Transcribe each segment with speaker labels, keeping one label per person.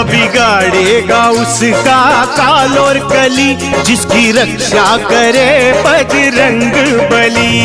Speaker 1: बिगाड़ेगा उसका काल और कली, जिसकी रक्षा करे बजरंग बली।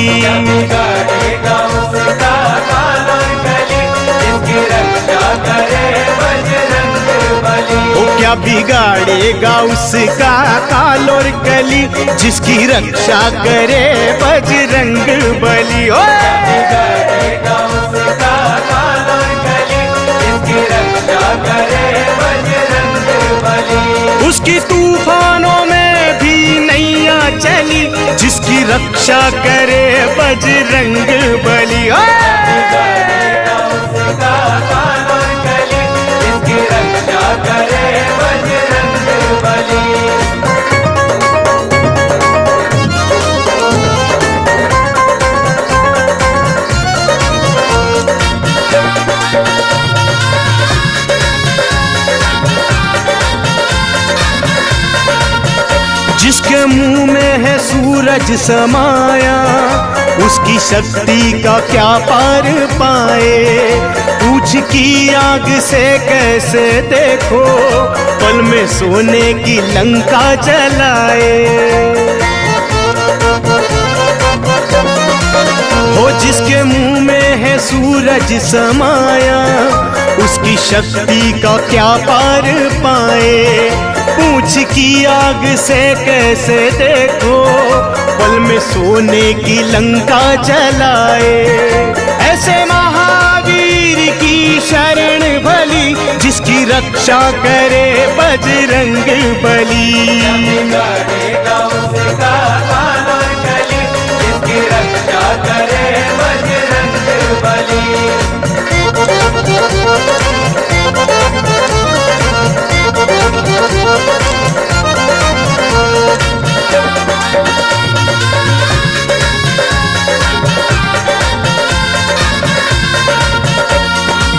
Speaker 2: बिगाड़ेगा उसका काल और कली, जिसकी रक्षा करे बजरंग बली।
Speaker 1: वो क्या बिगाड़ेगा उसका काल और कली, जिसकी रक्षा करे बजरंग बली।
Speaker 2: बिगाड़ेगा उसका काल और कली, जिसकी रक्षा करे बजरंग बली।
Speaker 1: उसकी तूफानों में भी नैया चली, जिसकी रक्षा करे बजरंग बली।
Speaker 2: बिगाड़ेगा उसका काल और कली, जिसकी रक्षा करे बजरंग बली।
Speaker 1: जिसके मुंह में है सूरज समाया, उसकी शक्ति का क्या पार पाए। पूछ की आग से कैसे देखो, पल में सोने की लंका जलाए। हो जिसके मुंह में है सूरज समाया, उसकी शक्ति का क्या पार पाए। पूछ की आग से कैसे देखो, पल में सोने की लंका जलाए। ऐसे महावीर की शरण भली, जिसकी रक्षा करे बजरंग बली।
Speaker 2: बिगाड़ेगा उसका काल और कली, जिसकी रक्षा करे बजरंग बली।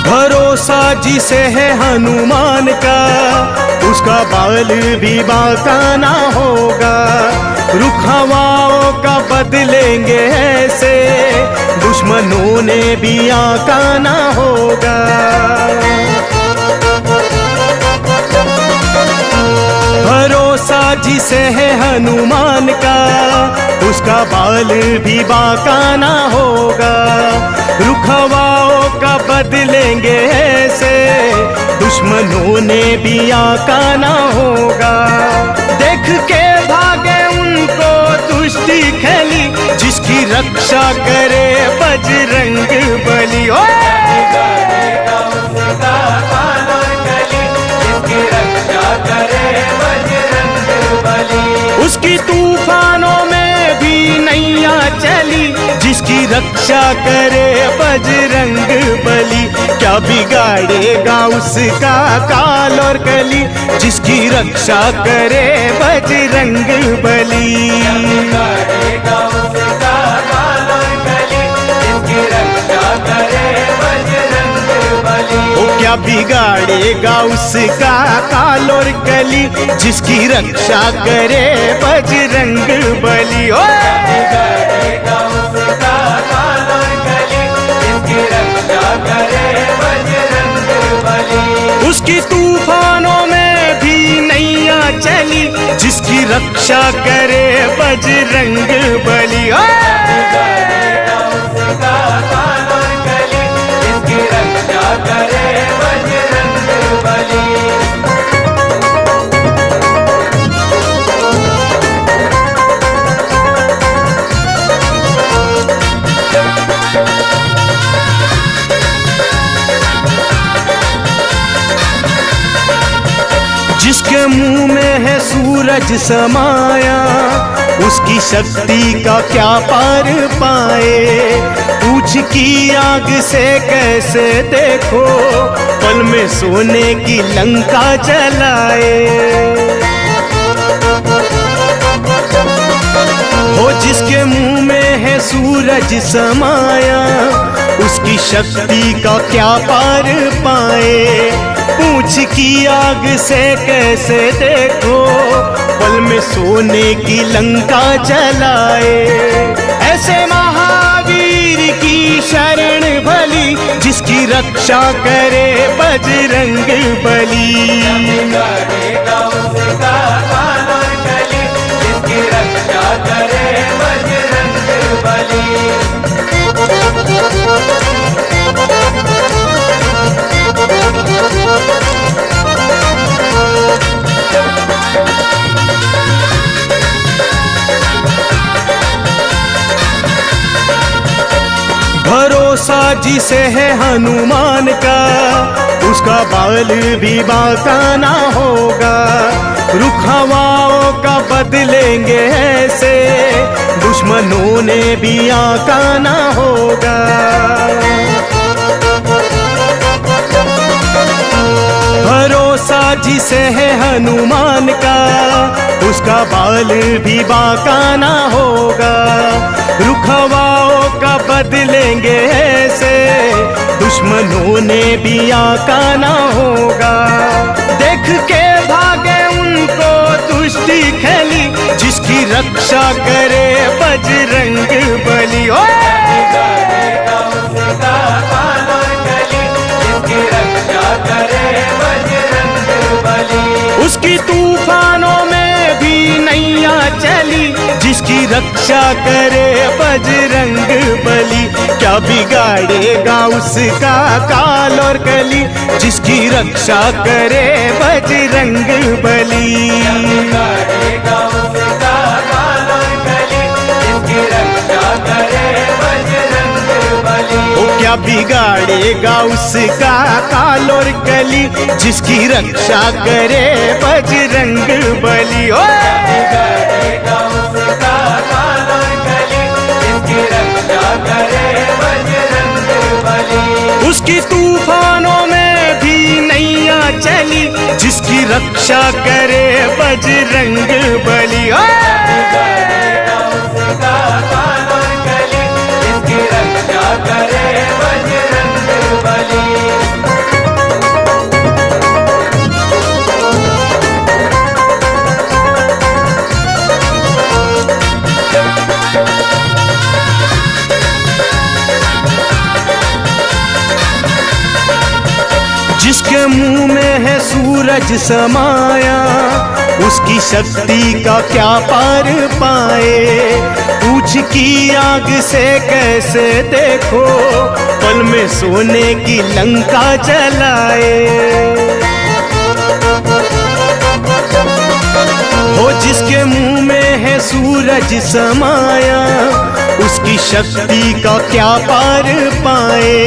Speaker 1: भरोसा जिसे है हनुमान का, उसका बाल भी बांका ना होगा। रुख हवाओं का बदलेंगे ऐसे, दुश्मनों ने भी आका ना होगा। भरोसा जिसे है हनुमान का, उसका बाल भी बांका ना होगा। रुख हवाओं का बदलेंगे ऐसे, दुश्मनों ने भी आका ना होगा। देख के भागे उनको दुष्टि खली, जिसकी रक्षा करे बजरंग बली।
Speaker 2: बिगाड़ेगा उसका काल और कली, जिसकी रक्षा करे बजरंग बली।
Speaker 1: उसकी तूफानों में भी नैया चली, जिसकी रक्षा करे बजरंग बली। क्या बिगाड़ेगा उसका काल और कली, जिसकी रक्षा करे बजरंग बली।
Speaker 2: बिगाड़ेगा उसका काल और कली, जिसकी रक्षा करे बजरंग बली।
Speaker 1: वो क्या बिगाड़ेगा उसका काल और कली, जिसकी रक्षा करे बजरंग बली।
Speaker 2: बिगाड़ेगा उसका काल और कली, जिसकी रक्षा करे बजरंग बली।
Speaker 1: उसकी तूफानों में भी नैया चली, जिसकी रक्षा करे बजरंग बली।
Speaker 2: बिगाड़ेगा उसका काल और कली, जिसकी रक्षा करे बजरंग बली।
Speaker 1: जिसके मुंह में है सूरज समाया, उसकी शक्ति का क्या पार पाए। पूछ की आग से कैसे देखो, पल में सोने की लंका जलाए। हो जिसके मुंह में है सूरज समाया, उसकी शक्ति का क्या पार पाए। पूछ की आग से कैसे देखो, पल में सोने की लंका जलाए। ऐसे महावीर की शरण भली, जिसकी रक्षा करे बजरंग बली।
Speaker 2: बिगाड़ेगा उसका काल और कली, जिसकी रक्षा करे बजरंग बली।
Speaker 1: भरोसा जिसे है हनुमान का, उसका बाल भी बांका ना होगा। रुख हवाओं का बदलेंगे ऐसे, दुश्मनों ने भी आका ना होगा। भरोसा जिसे है हनुमान का, उसका बाल भी बांका ना होगा। रुख हवाओं का बदलेंगे ऐसे, दुश्मनों ने भी आका ना होगा। देख के भागे उनको दुष्टि खली, जिसकी रक्षा करे बजरंग बली।
Speaker 2: बिगाड़ेगा उसका काल और कली, जिसकी रक्षा करे बजरंग बली।
Speaker 1: उसकी तूफानों में भी नैया चली, जिसकी रक्षा करे बजरंग बली। क्या बिगाड़ेगा उसका काल और कली, जिसकी रक्षा करे बजरंग बली।
Speaker 2: बिगाड़ेगा उसका काल और कली, जिसकी रक्षा करे बजरंग बली।
Speaker 1: ओ क्या बिगाड़ेगा उसका काल और कली, जिसकी रक्षा करे बजरंग बली। ओ
Speaker 2: बिगाड़ेगा उसका काल और कली, जिसकी रक्षा करे बजरंग बली।
Speaker 1: उसकी तूफानों में भी नैया चली, जिसकी रक्षा करे बजरंग बली।
Speaker 2: बिगाड़ेगा उसका काल और कली, जिसकी रक्षा करे बजरंग बली।
Speaker 1: जिसके मुंह में है सूरज समाया, उसकी शक्ति का क्या पार पाए। पूछ की आग से कैसे देखो, पल में सोने की लंका जलाए। हो जिसके मुंह में है सूरज समाया, उसकी शक्ति का क्या पार पाए।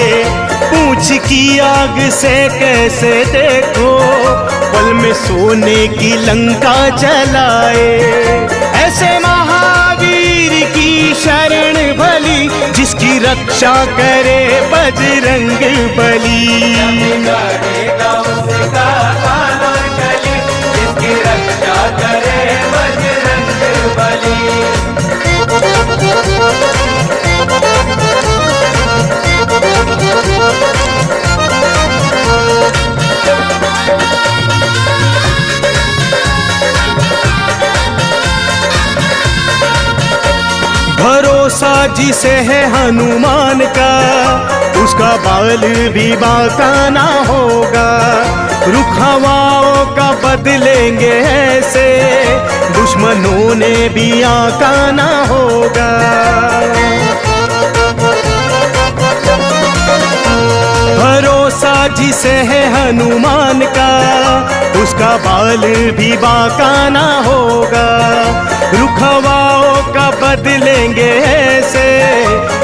Speaker 1: पूछ की आग से कैसे देखो, पल में सोने की लंका जलाए। ऐसे महावीर की शरण भली, जिसकी रक्षा करे बजरंग बली।
Speaker 2: बिगाड़ेगा उसका काल और कली, जिसकी रक्षा करे बजरंग बली।
Speaker 1: भरोसा जिसे है हनुमान का, उसका बाल भी बांका ना होगा। रुख हवाओं का बदलेंगे ऐसे, दुश्मनों ने भी आका ना होगा। भरोसा जिसे है हनुमान का, उसका बाल भी बांका ना होगा। रुख हवाओं का बदलेंगे ऐसे,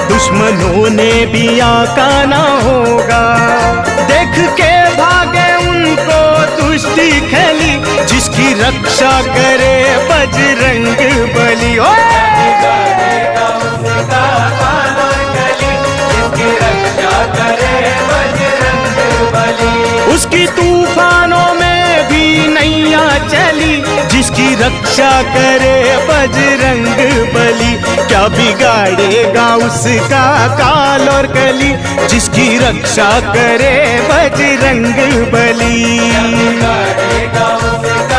Speaker 1: दुश्मनों ने भी आका ना होगा। देख के भागे उनको दुष्टि खली, जिसकी रक्षा करे बजरंग बली।
Speaker 2: बिगाड़ेगा उसका काल और कली, जिसकी रक्षा करे बजरंग बली।
Speaker 1: उसकी तूफानों में भी नैया चली, जिसकी रक्षा करे बजरंग बली। क्या बिगाड़ेगा उसका काल और कली, जिसकी रक्षा करे बजरंग बली।
Speaker 2: बिगाड़ेगा उसका